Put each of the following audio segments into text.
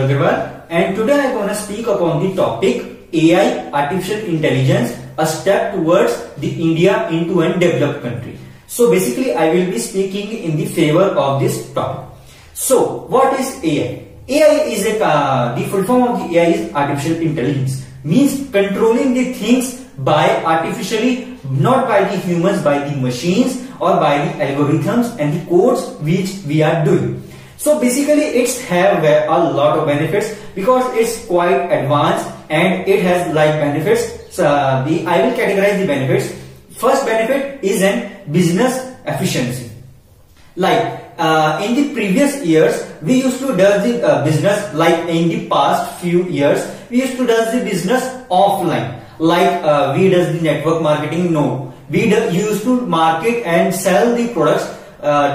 Agarwal, and today I'm gonna speak upon the topic AI, artificial intelligence, a step towards the India into a developed country. So basically, I will be speaking in the favor of this topic. So, what is AI? AI is the full form of the AI is artificial intelligence, means controlling the things by artificially, not by the humans, by the machines or by the algorithms and the codes which we are doing. So basically it's have a lot of benefits because it's quite advanced and it has like benefits. So I will categorize the benefits. First benefit is an business efficiency. Like in the previous years, we used to do the business, like in the past few years, we used to do the business offline. Like we does the network marketing. No, we used to market and sell the products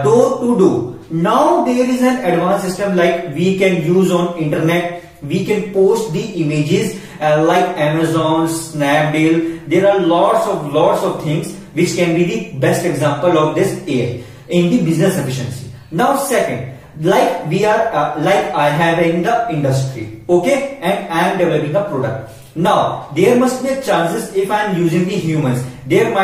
door to door. Now there is an advanced system like we can use on internet. We can post the images like Amazon, Snapdeal. There are lots of things which can be the best example of this AI in the business efficiency. Now second, like we are like I have in the industry, okay, and I am developing a product. Now there must be chances if I am using the humans, there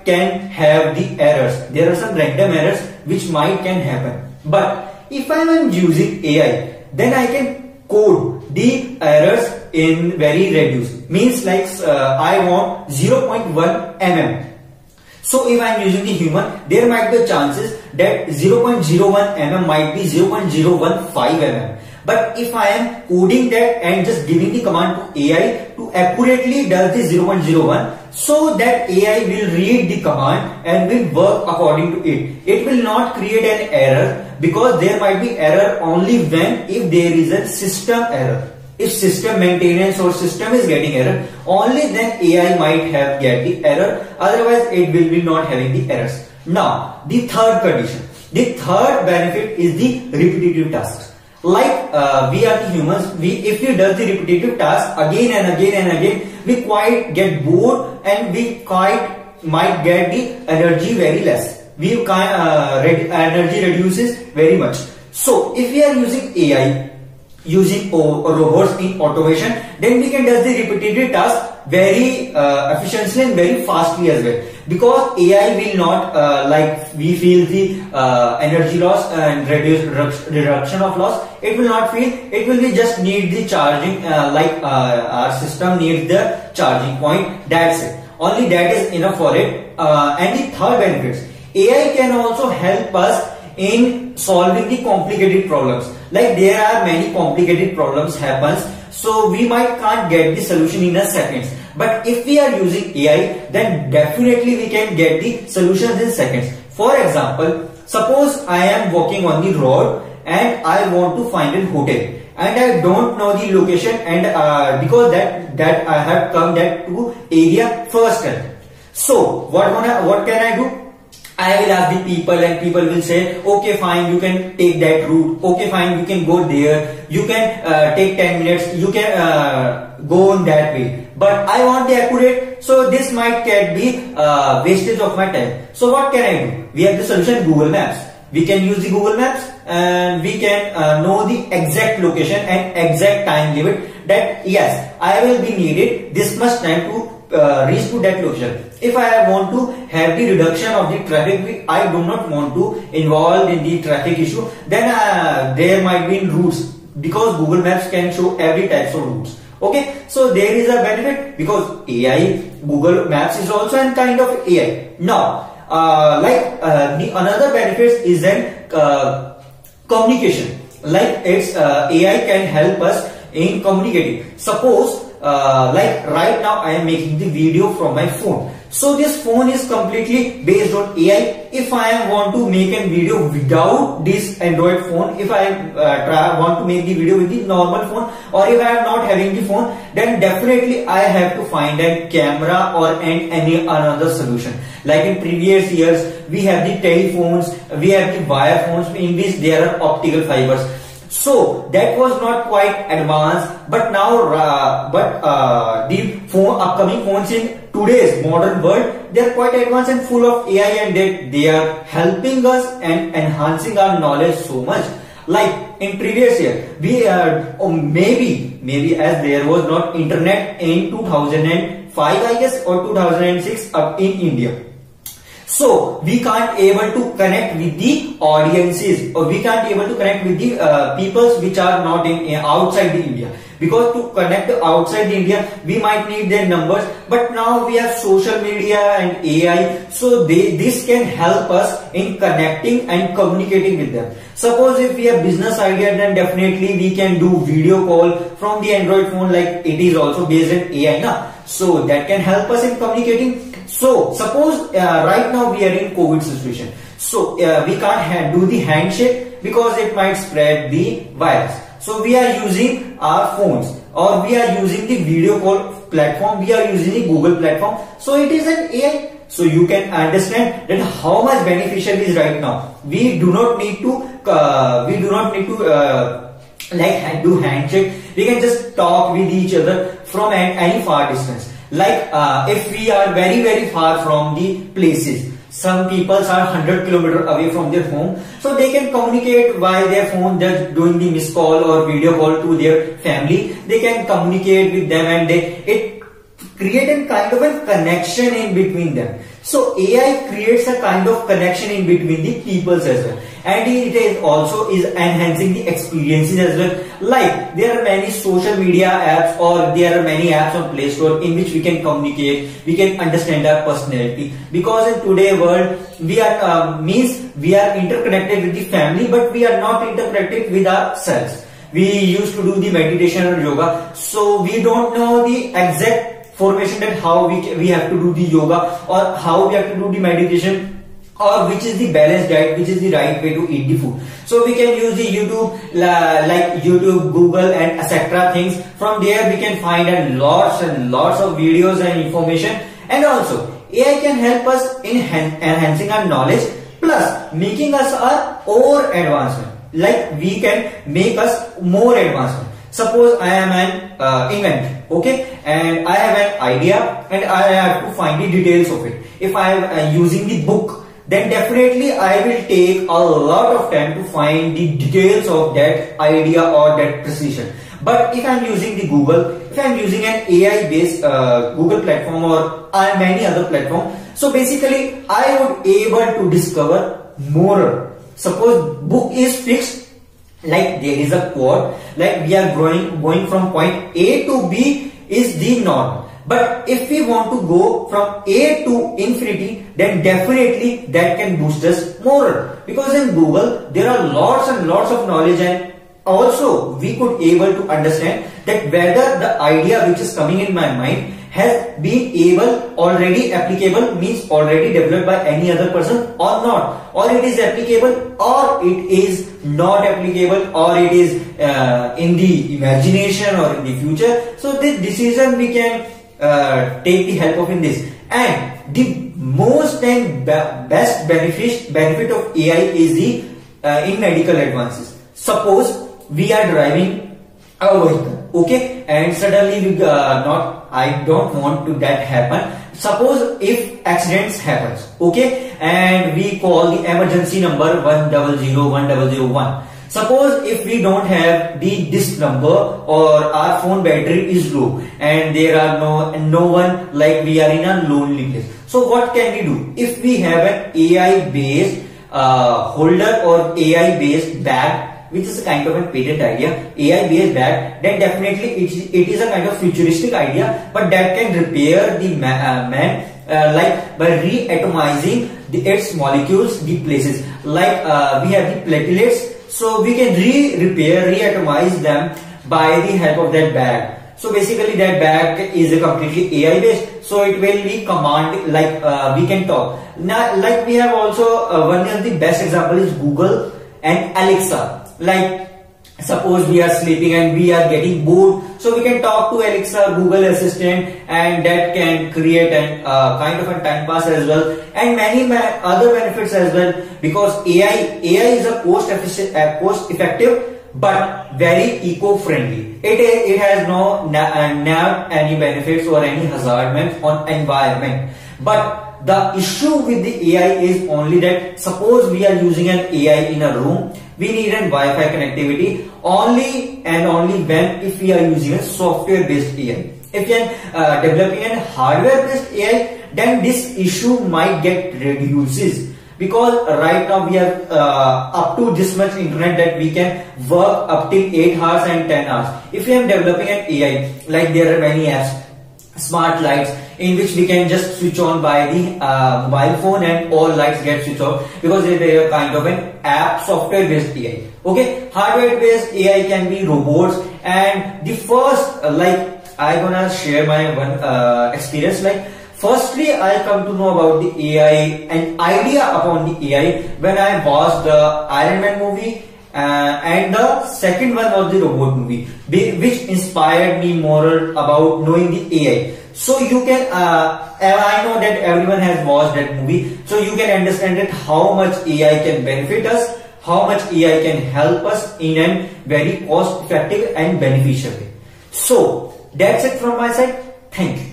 can have the errors. There are some random errors which can happen. But if I am using AI, then I can code the errors in very reduced. Means like I want 0.1 mm. So if I am using the human, there might be chances that 0.01 mm might be 0.015 mm. But if I am coding that and just giving the command to AI to accurately does the 0.01, so that AI will read the command and will work according to it. It will not create an error because there might be error only when if there is a system error. If system maintenance or system is getting error, only then AI might have get the error. Otherwise, it will be not having the errors. Now, the third condition, the third benefit is the repetitive tasks. Like we are the humans, if we do the repetitive task again and again and again, we quite get bored and we quite might get the energy very less. Energy reduces very much. So if we are using AI, using robots in automation, then we can do the repetitive task very efficiently and very fastly as well. Because AI will not like we feel the energy loss and reduction of loss. It will not feel. It will be just need the charging. Like our system needs the charging point. That's it. Only that is enough for it. And the third benefits, AI can also help us in solving the complicated problems. Like there are many complicated problems happens, so we can't get the solution in a second. But if we are using AI, then definitely we can get the solutions in seconds. For example, suppose I am walking on the road and I want to find a hotel and I don't know the location, and because that I have come that to area first time. So what can I do? I will ask the people and people will say, okay fine, you can take that route, okay fine, you can go there, you can take 10 minutes, you can go on that way. But I want the accurate, so this might get the wastage of my time. So what can I do? We have the solution Google Maps. We can use the Google Maps and we can know the exact location and exact time limit that yes, I will be needed this much time to reach to that location. If I want to have the reduction of the traffic, I do not want to involve in the traffic issue, then there might be routes, because Google Maps can show every types of routes. Okay, so there is a benefit because AI, Google Maps is also a kind of AI. Now, the another benefit is then communication. Like it's AI can help us in communicating. Suppose like right now I am making the video from my phone. So this phone is completely based on AI. If I want to make a video without this Android phone, if I want to make the video with the normal phone, or if I am not having the phone, then definitely I have to find a camera or any another solution. Like in previous years, we have the telephones, we have the wire phones in which there are optical fibers. So that was not quite advanced, but now the upcoming phones in today's modern world, they are quite advanced and full of AI, and they are helping us and enhancing our knowledge so much. Like in previous year, we or maybe as there was not internet in 2005, I guess, or 2006 up in India. So we can't able to connect with the audiences, or we can't able to connect with the peoples which are not in outside the India. Because to connect outside India, we might need their numbers. But now we have social media and AI, so this can help us in connecting and communicating with them. Suppose if we have business idea, then definitely we can do video call from the Android phone, like it is also based on AI now. So that can help us in communicating. So suppose right now we are in COVID situation. So we can't do the handshake because it might spread the virus. So we are using our phones, or we are using the video call platform. We are using the Google platform. So it is an AI. So you can understand that how much beneficial is right now. We do not need to like do handshake. We can just talk with each other from any far distance. Like if we are very far from the places, some people are 100 kilometers away from their home, so they can communicate via their phone, just doing the missed call or video call to their family. They can communicate with them, and it create a kind of a connection in between them. So AI creates a kind of connection in between the peoples as well, and it is also enhancing the experiences as well. Like there are many social media apps, or there are many apps on Play Store in which we can communicate, we can understand our personality. Because in today's world, we are we are interconnected with the family, but we are not interconnected with ourselves. We used to do the meditation or yoga, so we don't know the exact formation that how we have to do the yoga, or how we have to do the meditation, or which is the balanced diet, which is the right way to eat the food. So we can use the YouTube, like YouTube, Google, and etc. things. From there we can find lots and lots of videos and information. And also AI can help us in enhancing our knowledge, plus making us our more advancement. Like we can make us more advancement. Suppose I am an inventor, okay, and I have an idea and I have to find the details of it. If I am using the book, then definitely I will take a lot of time to find the details of that idea or that precision. But if I am using the Google, if I am using an AI based Google platform or many other platform, so basically I would able to discover more. Suppose book is fixed, like there is a quote, like we are going from point A to B is the norm. But if we want to go from A to infinity, then definitely that can boost us more. Because in Google there are lots and lots of knowledge, and also we could able to understand that whether the idea which is coming in my mind has been already applicable, means already developed by any other person or not, or it is applicable or it is not applicable, or it is in the imagination or in the future. So this decision we can take the help of in this. And the most and best benefit of AI is the in medical advances. Suppose we are driving a vehicle, okay, and suddenly we I don't want to that happen. Suppose if accidents happens, okay, and we call the emergency number 1001001. Suppose if we don't have this number, or our phone battery is low, and there are no one, like we are in a lonely place. So what can we do? If we have an AI based holder or AI based bag, which is a kind of a patent idea, AI based bag, then definitely it is a kind of futuristic idea, but that can repair the man like by reatomizing its molecules, the places. Like we have the platelets, so we can reatomize them by the help of that bag. So basically that bag is a completely AI based, so it will be command, like we can talk. Now, like we have also one of the best example is Google and Alexa. Like suppose we are sleeping and we are getting bored, so we can talk to Alexa, Google Assistant, and that can create an kind of a time pass as well, and many other benefits as well. Because AI is a cost effective but very eco-friendly. It has not any benefits or any hazardment on environment. But the issue with the AI is only that suppose we are using an AI in a room, we need an Wi-Fi connectivity only and only when if we are using a software based AI. If we are developing a hardware based AI, then this issue might get reduces, because right now we are up to this much internet that we can work up till 8 hours and 10 hours. If we are developing an AI, like there are many apps, smart lights, in which we can just switch on by the mobile phone and all lights get switched off, because they are kind of an app software based AI. Okay, hardware based AI can be robots. And the first I gonna share my one experience. Like firstly, I come to know about the AI and idea upon the AI when I watched the Iron Man movie, and the second one was the robot movie, which inspired me more about knowing the AI. So you can, I know that everyone has watched that movie, so you can understand that how much AI can benefit us, how much AI can help us in a very cost effective and beneficial way. So that's it from my side. Thank you.